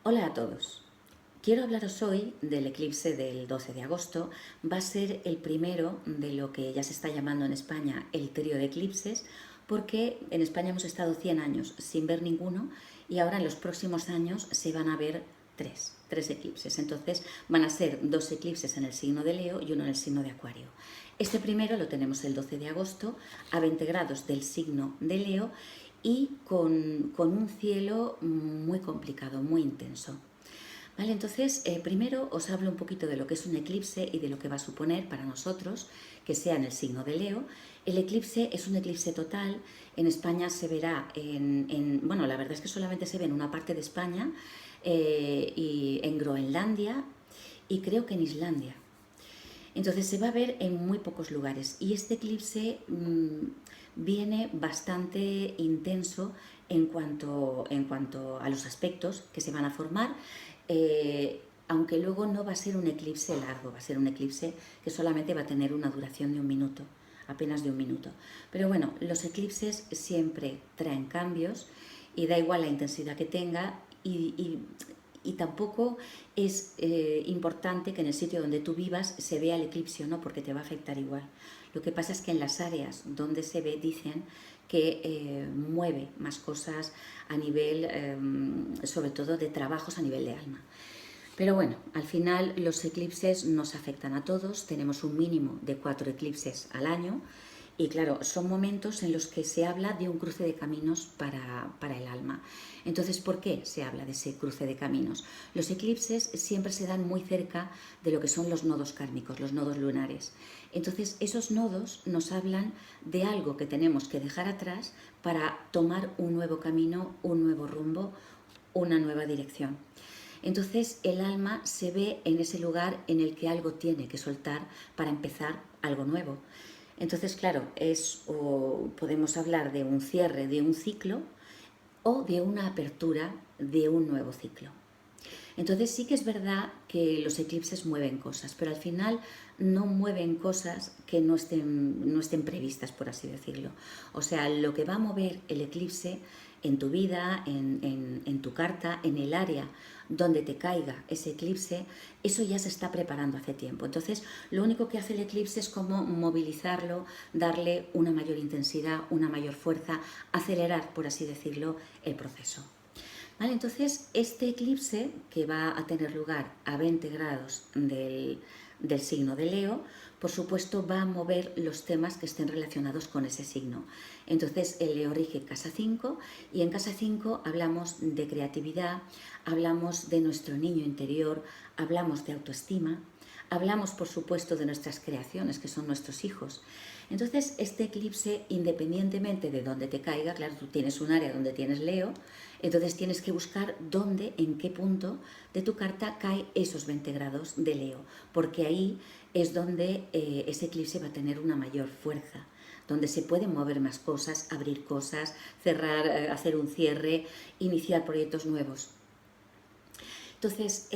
Hola a todos. Quiero hablaros hoy del eclipse del 12 de agosto. Va a ser el primero de lo que ya se está llamando en España el trío de eclipses, porque en España hemos estado 100 años sin ver ninguno y ahora en los próximos años se van a ver tres eclipses. Entonces van a ser dos eclipses en el signo de Leo y uno en el signo de Acuario. Este primero lo tenemos el 12 de agosto a 20 grados del signo de Leo y con un cielo muy complicado, muy intenso. Vale, entonces, primero os hablo un poquito de lo que es un eclipse y de lo que va a suponer para nosotros que sea en el signo de Leo. El eclipse es un eclipse total. En España se verá bueno, la verdad es que solamente se ve en una parte de España, y en Groenlandia y creo que en Islandia. Entonces se va a ver en muy pocos lugares y este eclipse viene bastante intenso en cuanto a los aspectos que se van a formar, aunque luego no va a ser un eclipse largo, va a ser un eclipse que solamente va a tener una duración de un minuto, apenas de un minuto. Pero bueno, los eclipses siempre traen cambios y da igual la intensidad que tenga y tampoco es importante que en el sitio donde tú vivas se vea el eclipse o no, porque te va a afectar igual. Lo que pasa es que en las áreas donde se ve dicen que mueve más cosas a nivel, sobre todo de trabajos a nivel de alma. Pero bueno, al final los eclipses nos afectan a todos, tenemos un mínimo de 4 eclipses al año y claro, son momentos en los que se habla de un cruce de caminos para el alma. Entonces, ¿por qué se habla de ese cruce de caminos? Los eclipses siempre se dan muy cerca de lo que son los nodos kármicos, los nodos lunares. Entonces, esos nodos nos hablan de algo que tenemos que dejar atrás para tomar un nuevo camino, un nuevo rumbo, una nueva dirección. Entonces el alma se ve en ese lugar en el que algo tiene que soltar para empezar algo nuevo. Entonces, claro, podemos hablar de un cierre de un ciclo o de una apertura de un nuevo ciclo. Entonces sí que es verdad que los eclipses mueven cosas, pero al final no mueven cosas que no estén previstas, por así decirlo. O sea, lo que va a mover el eclipse en tu vida, en tu carta, en el área donde te caiga ese eclipse, eso ya se está preparando hace tiempo. Entonces, lo único que hace el eclipse es como movilizarlo, darle una mayor intensidad, una mayor fuerza, acelerar, por así decirlo, el proceso. ¿Vale? Entonces, este eclipse, que va a tener lugar a 20 grados del signo de Leo, por supuesto va a mover los temas que estén relacionados con ese signo. Entonces, el Leo rige casa 5 y en casa 5 hablamos de creatividad, hablamos de nuestro niño interior, hablamos de autoestima, hablamos, por supuesto, de nuestras creaciones, que son nuestros hijos. Entonces, este eclipse, independientemente de dónde te caiga, claro, tú tienes un área donde tienes Leo, entonces tienes que buscar dónde, en qué punto de tu carta cae esos 20 grados de Leo, porque ahí es donde ese eclipse va a tener una mayor fuerza, donde se pueden mover más cosas, abrir cosas, cerrar, hacer un cierre, iniciar proyectos nuevos. Entonces,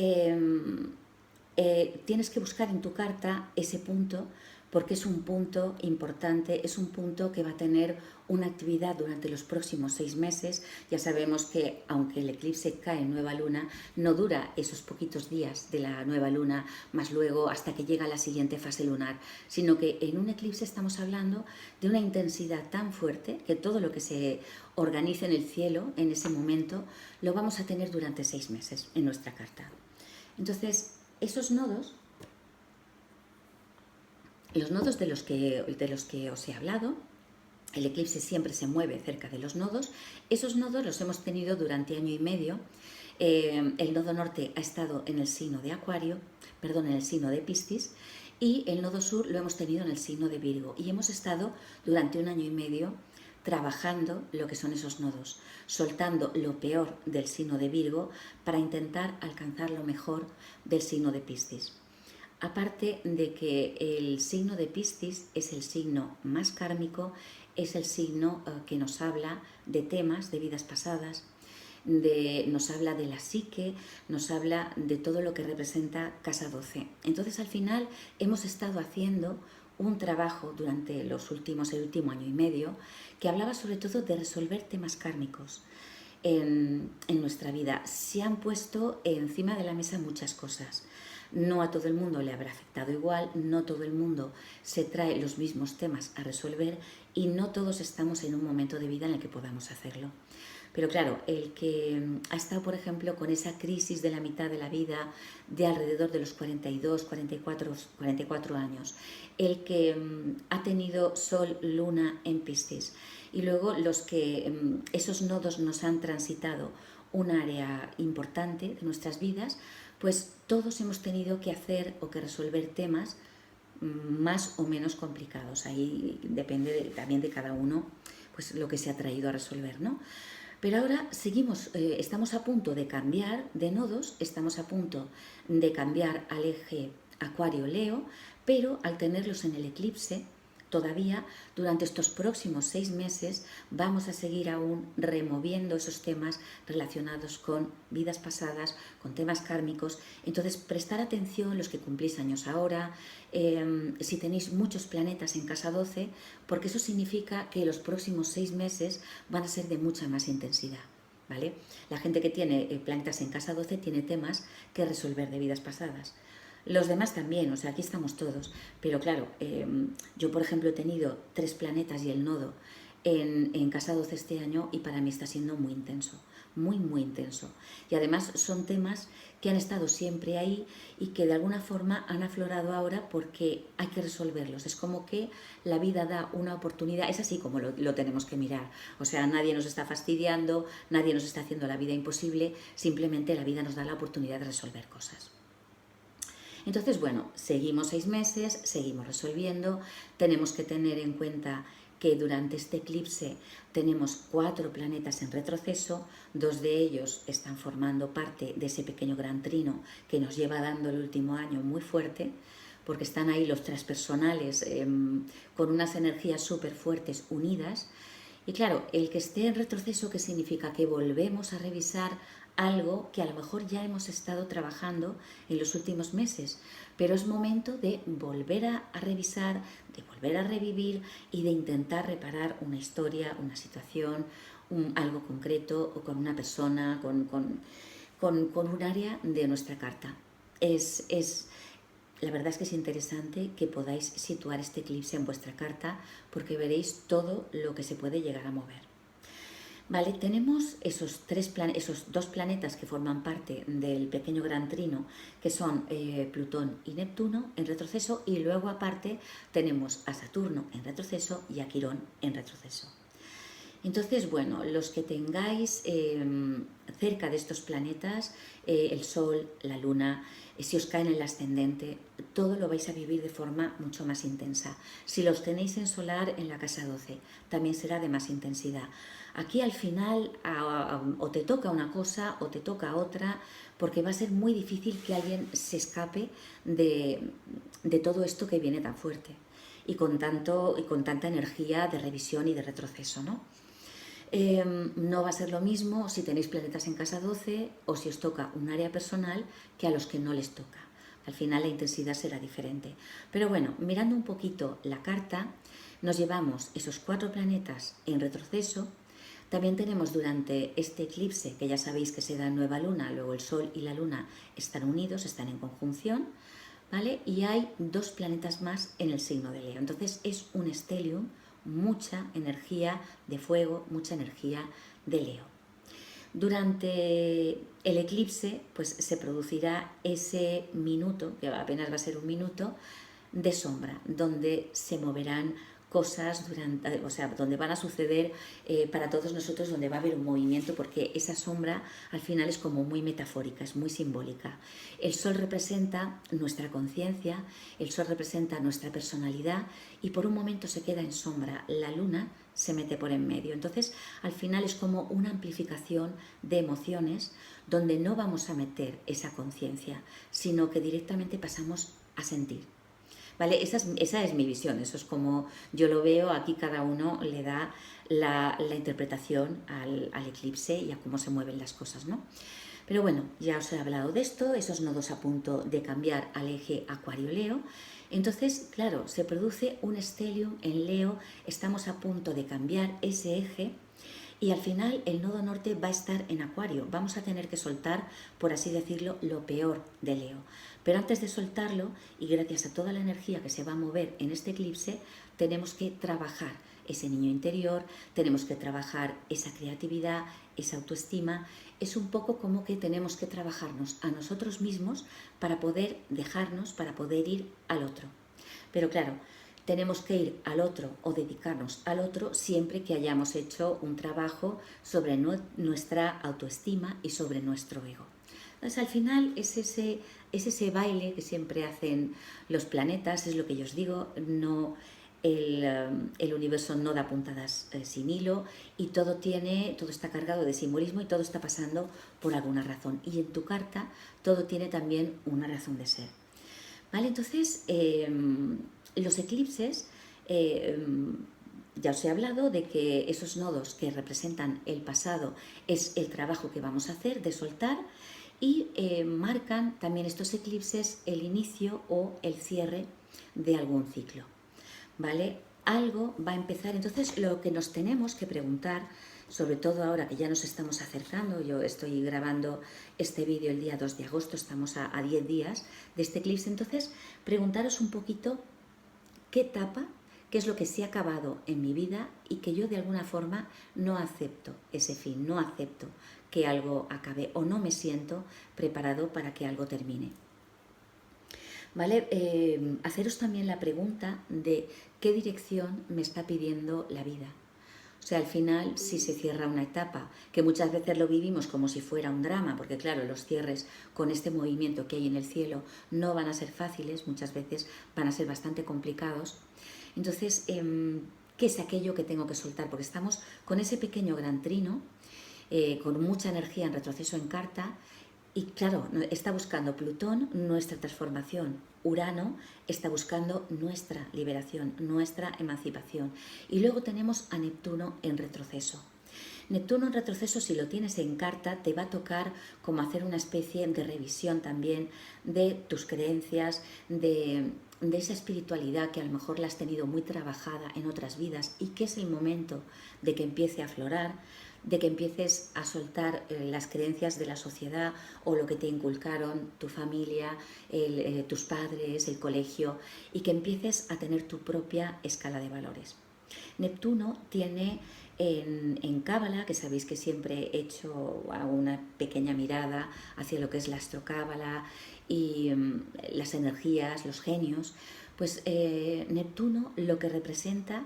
tienes que buscar en tu carta ese punto porque es un punto importante, es un punto que va a tener una actividad durante los próximos 6 meses. Ya sabemos que aunque el eclipse cae en nueva luna, no dura esos poquitos días de la nueva luna, más luego hasta que llega la siguiente fase lunar, sino que en un eclipse estamos hablando de una intensidad tan fuerte que todo lo que se organice en el cielo en ese momento lo vamos a tener durante 6 meses en nuestra carta. Entonces, esos nodos, los nodos de los que os he hablado, el eclipse siempre se mueve cerca de los nodos. Esos nodos los hemos tenido durante año y medio. El nodo norte ha estado en el signo de Acuario, perdón, en el signo de Piscis, y el nodo sur lo hemos tenido en el signo de Virgo. Y hemos estado durante un año y medio trabajando lo que son esos nodos, soltando lo peor del signo de Virgo para intentar alcanzar lo mejor del signo de Piscis. Aparte de que el signo de Piscis es el signo más kármico, es el signo que nos habla de temas de vidas pasadas, nos habla de la psique, nos habla de todo lo que representa casa 12. Entonces al final hemos estado haciendo un trabajo durante el último año y medio que hablaba sobre todo de resolver temas kármicos. en nuestra vida. Se han puesto encima de la mesa muchas cosas. No a todo el mundo le habrá afectado igual, no todo el mundo se trae los mismos temas a resolver y no todos estamos en un momento de vida en el que podamos hacerlo. Pero claro, el que ha estado, por ejemplo, con esa crisis de la mitad de la vida, de alrededor de los 42, 44 años, el que ha tenido Sol, Luna en Piscis, y luego los que esos nodos nos han transitado un área importante de nuestras vidas, pues todos hemos tenido que hacer o que resolver temas más o menos complicados. Ahí depende también de cada uno, pues lo que se ha traído a resolver, ¿no? Pero ahora seguimos, estamos a punto de cambiar de nodos, estamos a punto de cambiar al eje Acuario-Leo, pero al tenerlos en el eclipse, todavía durante estos próximos 6 meses vamos a seguir aún removiendo esos temas relacionados con vidas pasadas, con temas kármicos. Entonces, prestar atención los que cumplís años ahora, si tenéis muchos planetas en casa 12, porque eso significa que los próximos 6 meses van a ser de mucha más intensidad, ¿vale? La gente que tiene planetas en casa 12 tiene temas que resolver de vidas pasadas. Los demás también, o sea, aquí estamos todos. Pero claro, yo por ejemplo he tenido 3 planetas y el nodo en casa 12 este año y para mí está siendo muy intenso, muy, muy intenso. Y además son temas que han estado siempre ahí y que de alguna forma han aflorado ahora porque hay que resolverlos. Es como que la vida da una oportunidad, es así como lo tenemos que mirar. O sea, nadie nos está fastidiando, nadie nos está haciendo la vida imposible, simplemente la vida nos da la oportunidad de resolver cosas. Entonces, bueno, seguimos 6 meses, seguimos resolviendo, tenemos que tener en cuenta que durante este eclipse tenemos 4 planetas en retroceso, 2 de ellos están formando parte de ese pequeño gran trino que nos lleva dando el último año muy fuerte, porque están ahí los transpersonales con unas energías súper fuertes unidas. Y claro, el que esté en retroceso, ¿qué significa? Que volvemos a revisar algo que a lo mejor ya hemos estado trabajando en los últimos meses, pero es momento de volver a revisar, de volver a revivir y de intentar reparar una historia, una situación, algo concreto o con una persona, con un área de nuestra carta. La verdad es que es interesante que podáis situar este eclipse en vuestra carta porque veréis todo lo que se puede llegar a mover. Vale, tenemos esos 2 planetas que forman parte del pequeño gran trino, que son Plutón y Neptuno en retroceso, y luego aparte tenemos a Saturno en retroceso y a Quirón en retroceso. Entonces, bueno, los que tengáis cerca de estos planetas, el Sol, la Luna, si os cae en el ascendente, todo lo vais a vivir de forma mucho más intensa. Si los tenéis en solar en la casa 12, también será de más intensidad. Aquí al final o te toca una cosa o te toca otra, porque va a ser muy difícil que alguien se escape de todo esto que viene tan fuerte y con tanta energía de revisión y de retroceso, ¿no? No va a ser lo mismo si tenéis planetas en casa 12 o si os toca un área personal que a los que no les toca. Al final la intensidad será diferente. Pero bueno, mirando un poquito la carta, nos llevamos esos 4 planetas en retroceso. También tenemos durante este eclipse, que ya sabéis que se da nueva luna, luego el Sol y la Luna están unidos, están en conjunción, ¿vale? Y hay 2 planetas más en el signo de Leo. Entonces es un stellium, mucha energía de fuego, mucha energía de Leo. Durante el eclipse pues se producirá ese minuto, que apenas va a ser un minuto, de sombra, donde se moverán cosas, donde van a suceder para todos nosotros, donde va a haber un movimiento, porque esa sombra al final es como muy metafórica, es muy simbólica. El Sol representa nuestra conciencia, el Sol representa nuestra personalidad y por un momento se queda en sombra, la Luna se mete por en medio. Entonces al final es como una amplificación de emociones donde no vamos a meter esa conciencia, sino que directamente pasamos a sentir. ¿Vale? Esa es mi visión, eso es como yo lo veo. Aquí cada uno le da la interpretación al eclipse y a cómo se mueven las cosas, ¿no? Pero bueno, ya os he hablado de esto, esos nodos a punto de cambiar al eje Acuario-Leo. Entonces, claro, se produce un stellium en Leo, estamos a punto de cambiar ese eje Y al final el nodo norte va a estar en Acuario. Vamos a tener que soltar, por así decirlo, lo peor de Leo. Pero antes de soltarlo, y gracias a toda la energía que se va a mover en este eclipse, tenemos que trabajar ese niño interior, tenemos que trabajar esa creatividad, esa autoestima. Es un poco como que tenemos que trabajarnos a nosotros mismos para poder dejarnos, para poder ir al otro. Pero claro, tenemos que ir al otro o dedicarnos al otro siempre que hayamos hecho un trabajo sobre nuestra autoestima y sobre nuestro ego. Entonces, al final es ese baile que siempre hacen los planetas, es lo que yo os digo, no, el universo no da puntadas sin hilo y todo está cargado de simbolismo y todo está pasando por alguna razón. Y en tu carta todo tiene también una razón de ser. ¿Vale? Entonces, los eclipses, ya os he hablado de que esos nodos que representan el pasado es el trabajo que vamos a hacer de soltar y marcan también estos eclipses el inicio o el cierre de algún ciclo. ¿Vale? Algo va a empezar, entonces lo que nos tenemos que preguntar, sobre todo ahora que ya nos estamos acercando, yo estoy grabando este vídeo el día 2 de agosto, estamos a 10 días de este eclipse, entonces preguntaros un poquito qué etapa, qué es lo que se ha acabado en mi vida y que yo de alguna forma no acepto ese fin, no acepto que algo acabe o no me siento preparado para que algo termine. ¿Vale? Haceros también la pregunta de qué dirección me está pidiendo la vida. O sea, al final, si se cierra una etapa, que muchas veces lo vivimos como si fuera un drama, porque claro, los cierres con este movimiento que hay en el cielo no van a ser fáciles, muchas veces van a ser bastante complicados. Entonces, ¿qué es aquello que tengo que soltar? Porque estamos con ese pequeño gran trino, con mucha energía en retroceso en carta, y claro, está buscando Plutón nuestra transformación, Urano está buscando nuestra liberación, nuestra emancipación. Y luego tenemos a Neptuno en retroceso. Neptuno en retroceso, si lo tienes en carta, te va a tocar como hacer una especie de revisión también de tus creencias, de esa espiritualidad que a lo mejor la has tenido muy trabajada en otras vidas y que es el momento de que empiece a aflorar, de que empieces a soltar las creencias de la sociedad o lo que te inculcaron tu familia, tus padres, el colegio, y que empieces a tener tu propia escala de valores. Neptuno tiene en Cábala, que sabéis que siempre he hecho una pequeña mirada hacia lo que es la astrocábala y las energías, los genios, pues Neptuno lo que representa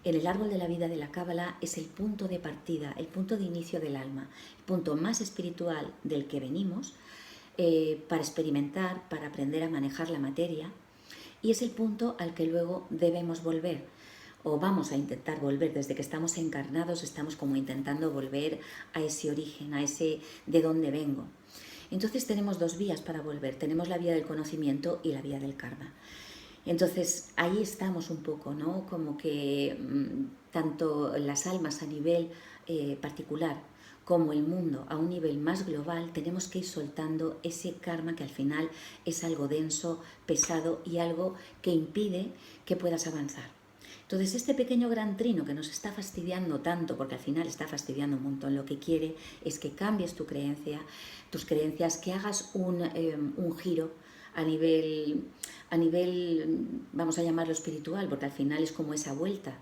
en el árbol de la vida de la Cábala es el punto de partida, el punto de inicio del alma, el punto más espiritual del que venimos para experimentar, para aprender a manejar la materia, y es el punto al que luego debemos volver, o vamos a intentar volver. Desde que estamos encarnados estamos como intentando volver a ese origen, a ese de dónde vengo. Entonces tenemos dos vías para volver, tenemos la vía del conocimiento y la vía del karma. Entonces ahí estamos un poco, ¿no? Como que tanto las almas a nivel particular como el mundo a un nivel más global tenemos que ir soltando ese karma que al final es algo denso, pesado y algo que impide que puedas avanzar. Entonces este pequeño gran trino que nos está fastidiando tanto, porque al final está fastidiando un montón, lo que quiere es que cambies tu creencia, tus creencias, que hagas un giro a nivel, vamos a llamarlo espiritual, porque al final es como esa vuelta,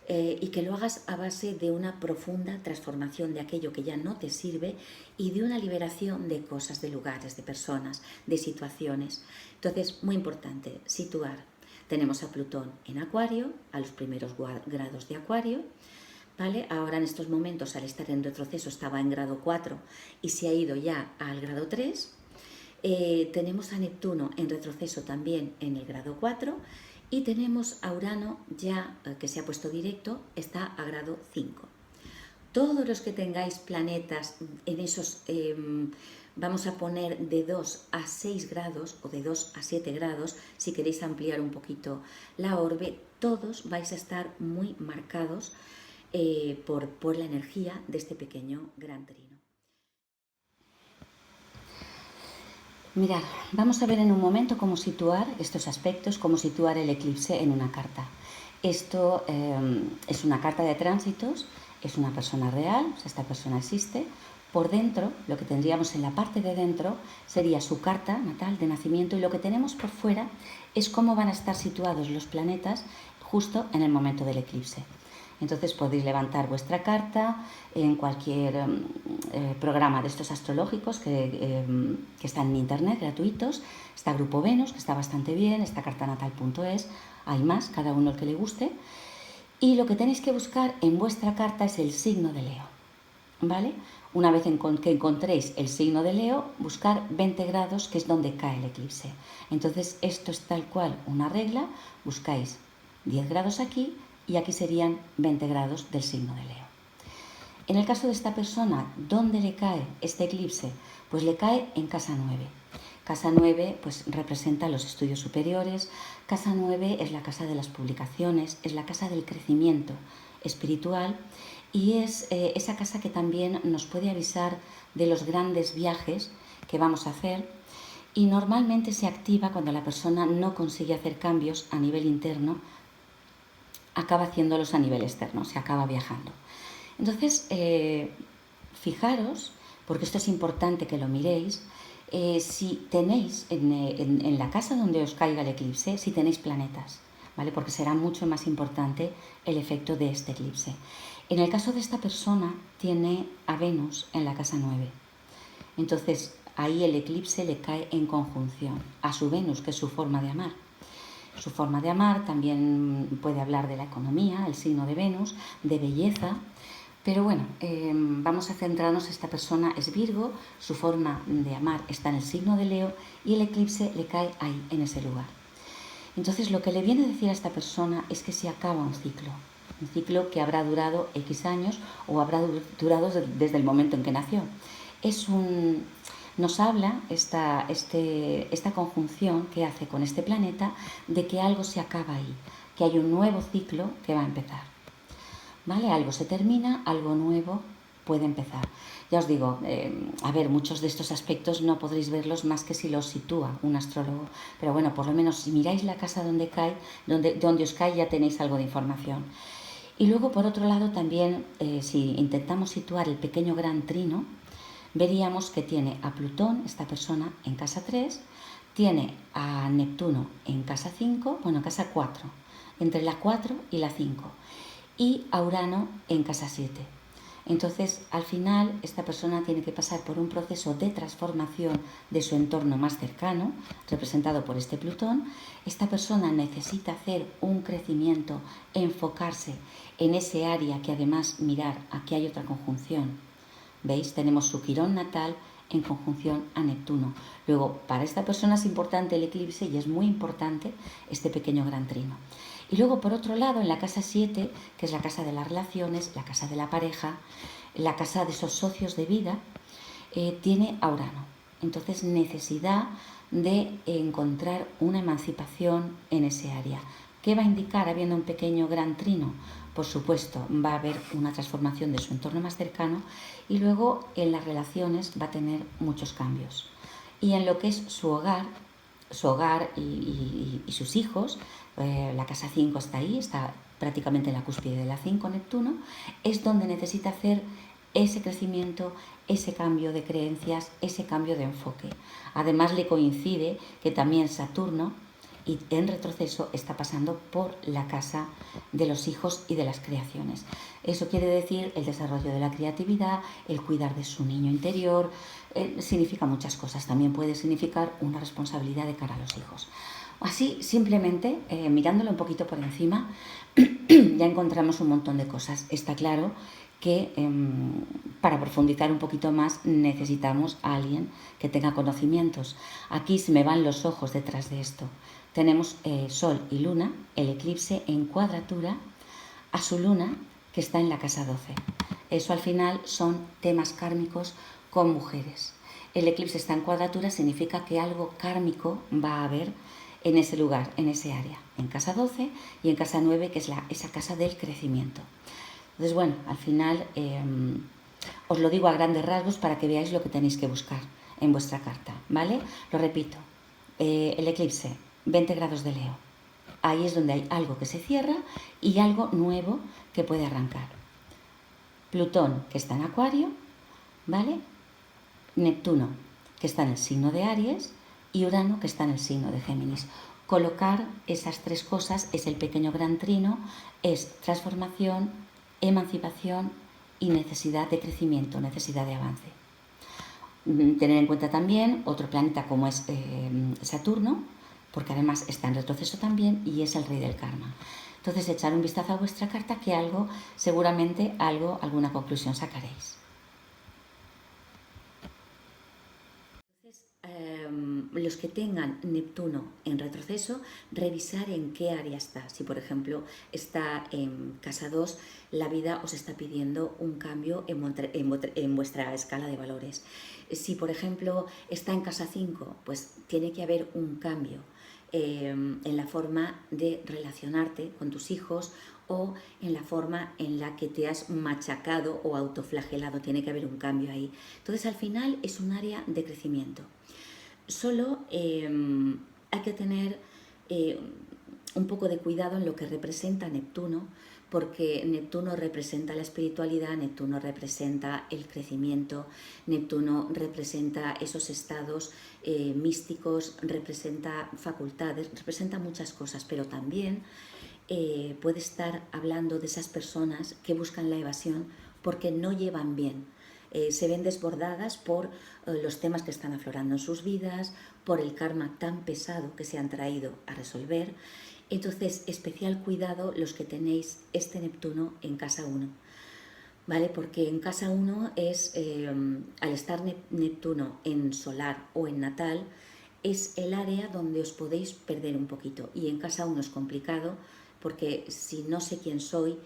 y que lo hagas a base de una profunda transformación de aquello que ya no te sirve y de una liberación de cosas, de lugares, de personas, de situaciones. Entonces, muy importante, situar. Tenemos a Plutón en Acuario, a los primeros grados de Acuario, ¿vale? Ahora en estos momentos, al estar en retroceso, estaba en grado 4 y se ha ido ya al grado 3. Tenemos a Neptuno en retroceso también en el grado 4 y tenemos a Urano ya que se ha puesto directo, está a grado 5. Todos los que tengáis planetas en esos, vamos a poner de 2 a 6 grados o de 2 a 7 grados, si queréis ampliar un poquito la orbe, todos vais a estar muy marcados por la energía de este pequeño gran trino. Mirad, vamos a ver en un momento cómo situar estos aspectos, cómo situar el eclipse en una carta. Esto es una carta de tránsitos es una persona real, o sea, esta persona existe. Por dentro, lo que tendríamos en la parte de dentro sería su carta natal de nacimiento, y lo que tenemos por fuera es cómo van a estar situados los planetas justo en el momento del eclipse. Entonces podéis levantar vuestra carta en cualquier programa de estos astrológicos que están en internet, gratuitos. Está Grupo Venus, que está bastante bien, está cartanatal.es, hay más, cada uno el que le guste. Y lo que tenéis que buscar en vuestra carta es el signo de Leo, ¿vale? Una vez que encontréis el signo de Leo, buscar 20 grados, que es donde cae el eclipse. Entonces esto es tal cual una regla, buscáis 10 grados aquí y aquí serían 20 grados del signo de Leo. En el caso de esta persona, ¿dónde le cae este eclipse? Pues le cae en casa 9. Casa 9 pues representa los estudios superiores, casa 9 es la casa de las publicaciones, es la casa del crecimiento espiritual, y es esa casa que también nos puede avisar de los grandes viajes que vamos a hacer, y normalmente se activa cuando la persona no consigue hacer cambios a nivel interno, acaba haciéndolos a nivel externo, se acaba viajando. Entonces, fijaros, porque esto es importante que lo miréis, si tenéis en la casa donde os caiga el eclipse, si tenéis planetas, ¿vale? Porque será mucho más importante el efecto de este eclipse. En el caso de esta persona, tiene a Venus en la casa 9. Entonces, ahí el eclipse le cae en conjunción a su Venus, que es su forma de amar. Su forma de amar también puede hablar de la economía, el signo de Venus, de belleza. Pero bueno, vamos a centrarnos, esta persona es Virgo, su forma de amar está en el signo de Leo y el eclipse le cae ahí, en ese lugar. Entonces lo que le viene a decir a esta persona es que se acaba un ciclo que habrá durado X años o habrá durado desde el momento en que nació. Nos habla esta conjunción que hace con este planeta de que algo se acaba ahí, que hay un nuevo ciclo que va a empezar. ¿Vale? Algo se termina, algo nuevo puede empezar. Ya os digo, muchos de estos aspectos no podréis verlos más que si los sitúa un astrólogo. Pero bueno, por lo menos si miráis la casa donde cae, donde os cae, ya tenéis algo de información. Y luego, por otro lado, también, si intentamos situar el pequeño gran trino, veríamos que tiene a Plutón, esta persona, en casa 3, tiene a Neptuno en casa 5, bueno, en casa 4, entre la 4 y la 5, y a Urano en casa 7. Entonces, al final, esta persona tiene que pasar por un proceso de transformación de su entorno más cercano, representado por este Plutón. Esta persona necesita hacer un crecimiento, enfocarse en ese área, que además, mirar, aquí hay otra conjunción. ¿Veis? Tenemos su Quirón natal en conjunción a Neptuno. Luego, para esta persona es importante el eclipse y es muy importante este pequeño gran trino. Y luego, por otro lado, en la casa 7, que es la casa de las relaciones, la casa de la pareja, la casa de esos socios de vida, tiene a Urano. Entonces, necesidad de encontrar una emancipación en ese área. ¿Qué va a indicar habiendo un pequeño gran trino? Por supuesto, va a haber una transformación de su entorno más cercano, y luego en las relaciones va a tener muchos cambios. Y en lo que es su hogar y sus hijos, la casa 5 está ahí, está prácticamente en la cúspide de la 5, Neptuno, es donde necesita hacer ese crecimiento, ese cambio de creencias, ese cambio de enfoque. Además, le coincide que también Saturno, y en retroceso, está pasando por la casa de los hijos y de las creaciones. Eso quiere decir el desarrollo de la creatividad, el cuidar de su niño interior, significa muchas cosas. También puede significar una responsabilidad de cara a los hijos. Así, simplemente, mirándolo un poquito por encima, ya encontramos un montón de cosas. Está claro que para profundizar un poquito más necesitamos a alguien que tenga conocimientos. Aquí se me van los ojos detrás de esto. Tenemos Sol y Luna, el eclipse en cuadratura a su Luna, que está en la casa 12. Eso al final son temas kármicos con mujeres. El eclipse está en cuadratura, significa que algo kármico va a haber en ese lugar, en ese área, en casa 12 y en casa 9, que es esa casa del crecimiento. Entonces, bueno, al final os lo digo a grandes rasgos para que veáis lo que tenéis que buscar en vuestra carta, ¿vale? Lo repito, el eclipse, 20 grados de Leo. Ahí es donde hay algo que se cierra y algo nuevo que puede arrancar. Plutón, que está en Acuario, ¿vale? Neptuno, que está en el signo de Aries, y Urano, que está en el signo de Géminis. Colocar esas tres cosas es el pequeño gran trino, es transformación, emancipación y necesidad de crecimiento, necesidad de avance. Tener en cuenta también otro planeta como es Saturno, porque además está en retroceso también y es el rey del karma. Entonces, echar un vistazo a vuestra carta que seguramente alguna conclusión sacaréis. Los que tengan Neptuno en retroceso, revisar en qué área está. Si, por ejemplo, está en casa 2, la vida os está pidiendo un cambio en vuestra escala de valores. Si, por ejemplo, está en casa 5, pues tiene que haber un cambio en la forma de relacionarte con tus hijos o en la forma en la que te has machacado o autoflagelado. Tiene que haber un cambio ahí. Entonces, al final es un área de crecimiento. Solo hay que tener un poco de cuidado en lo que representa Neptuno, porque Neptuno representa la espiritualidad, Neptuno representa el crecimiento, Neptuno representa esos estados místicos, representa facultades, representa muchas cosas, pero también puede estar hablando de esas personas que buscan la evasión porque no llevan bien. Se ven desbordadas por los temas que están aflorando en sus vidas, por el karma tan pesado que se han traído a resolver. Entonces, especial cuidado los que tenéis este Neptuno en casa 1, ¿vale? Porque en casa 1 es, al estar Neptuno en solar o en natal, es el área donde os podéis perder un poquito. Y en casa 1 es complicado porque si no sé quién soy,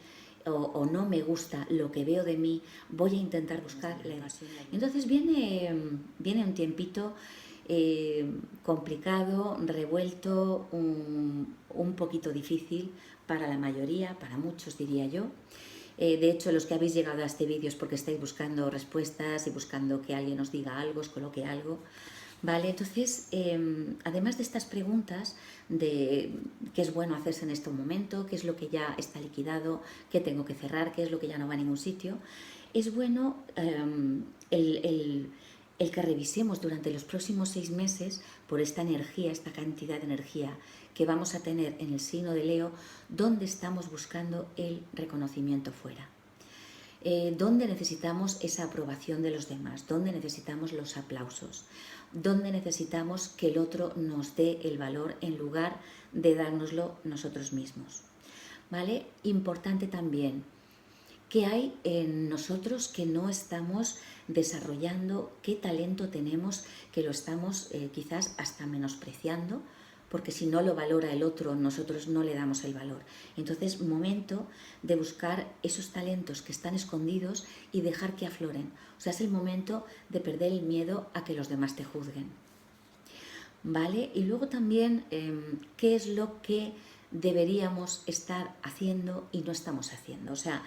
o no me gusta lo que veo de mí, voy a intentar buscar la evasión. Entonces viene un tiempito complicado, revuelto, un poquito difícil para la mayoría, para muchos diría yo. De hecho, los que habéis llegado a este vídeo es porque estáis buscando respuestas y buscando que alguien os diga algo, os coloque algo. Vale, entonces, además de estas preguntas de qué es bueno hacerse en este momento, qué es lo que ya está liquidado, qué tengo que cerrar, qué es lo que ya no va a ningún sitio, es bueno el que revisemos durante los próximos 6 meses, por esta energía, esta cantidad de energía que vamos a tener en el signo de Leo, dónde estamos buscando el reconocimiento fuera. Dónde necesitamos esa aprobación de los demás, dónde necesitamos los aplausos, dónde necesitamos que el otro nos dé el valor en lugar de dárnoslo nosotros mismos. ¿Vale? Importante también, ¿qué hay en nosotros que no estamos desarrollando? ¿Qué talento tenemos que lo estamos quizás hasta menospreciando? Porque si no lo valora el otro, nosotros no le damos el valor. Entonces, momento de buscar esos talentos que están escondidos y dejar que afloren. O sea, es el momento de perder el miedo a que los demás te juzguen. ¿Vale? Y luego también, ¿qué es lo que deberíamos estar haciendo y no estamos haciendo? O sea,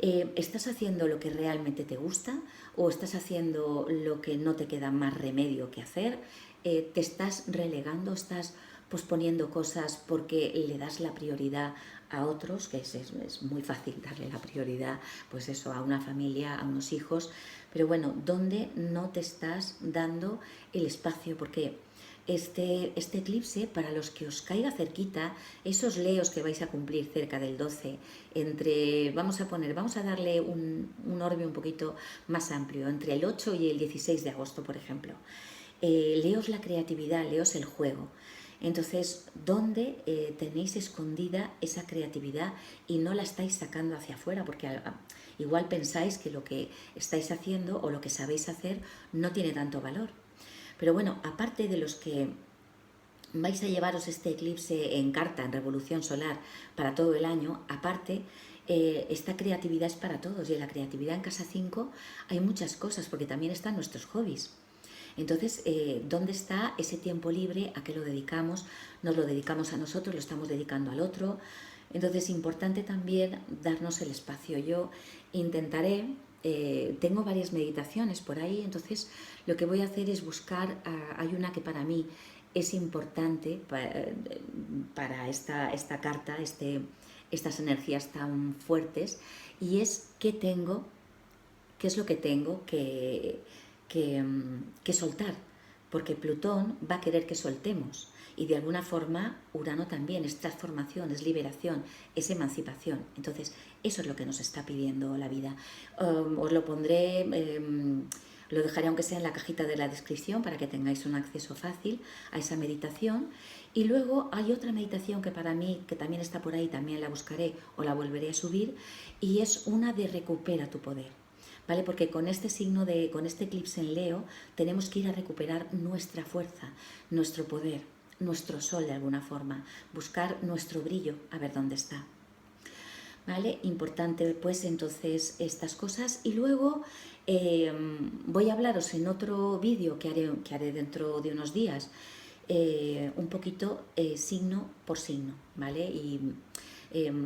¿estás haciendo lo que realmente te gusta o estás haciendo lo que no te queda más remedio que hacer? ¿Te estás relegando, estás posponiendo cosas porque le das la prioridad a otros, que es muy fácil darle la prioridad, pues eso, a una familia, a unos hijos, pero bueno, ¿dónde no te estás dando el espacio? Porque este eclipse, para los que os caiga cerquita, esos leos que vais a cumplir cerca del 12, vamos a darle un orbe un poquito más amplio, entre el 8 y el 16 de agosto, por ejemplo. Leos la creatividad, leos el juego. Entonces, ¿dónde tenéis escondida esa creatividad y no la estáis sacando hacia afuera? Porque igual pensáis que lo que estáis haciendo o lo que sabéis hacer no tiene tanto valor. Pero bueno, aparte de los que vais a llevaros este eclipse en carta, en revolución solar, para todo el año, aparte, esta creatividad es para todos. Y en la creatividad en casa 5 hay muchas cosas, porque también están nuestros hobbies. Entonces, ¿dónde está ese tiempo libre? ¿A qué lo dedicamos? ¿Nos lo dedicamos a nosotros? ¿Lo estamos dedicando al otro? Entonces, importante también darnos el espacio. Yo intentaré, tengo varias meditaciones por ahí, entonces lo que voy a hacer es buscar, hay una que para mí es importante para esta carta, estas energías tan fuertes, y es qué tengo qué es lo que tengo que soltar, porque Plutón va a querer que soltemos. Y de alguna forma Urano también es transformación, es liberación, es emancipación. Entonces, eso es lo que nos está pidiendo la vida. Os lo pondré, lo dejaré aunque sea en la cajita de la descripción para que tengáis un acceso fácil a esa meditación. Y luego hay otra meditación que para mí, que también está por ahí, también la buscaré o la volveré a subir, y es una de recupera tu poder. ¿Vale? Porque con este signo con este eclipse en Leo, tenemos que ir a recuperar nuestra fuerza, nuestro poder, nuestro sol de alguna forma, buscar nuestro brillo, a ver dónde está. ¿Vale? Importante pues entonces estas cosas. Y luego voy a hablaros en otro vídeo que haré dentro de unos días, un poquito signo por signo, ¿vale? Y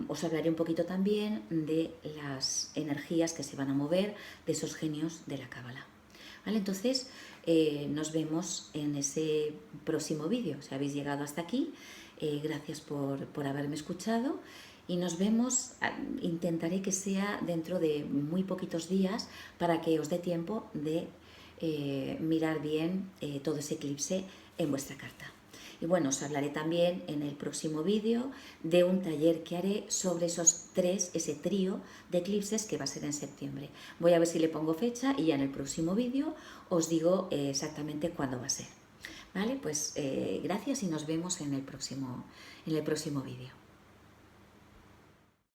os hablaré un poquito también de las energías que se van a mover, de esos genios de la Cábala. ¿Vale? Entonces, nos vemos en ese próximo vídeo. Si habéis llegado hasta aquí, gracias por haberme escuchado y nos vemos. Intentaré que sea dentro de muy poquitos días para que os dé tiempo de mirar bien todo ese eclipse en vuestra carta. Y bueno, os hablaré también en el próximo vídeo de un taller que haré sobre ese trío de eclipses que va a ser en septiembre. Voy a ver si le pongo fecha y ya en el próximo vídeo os digo exactamente cuándo va a ser. ¿Vale? Pues gracias y nos vemos en el próximo vídeo.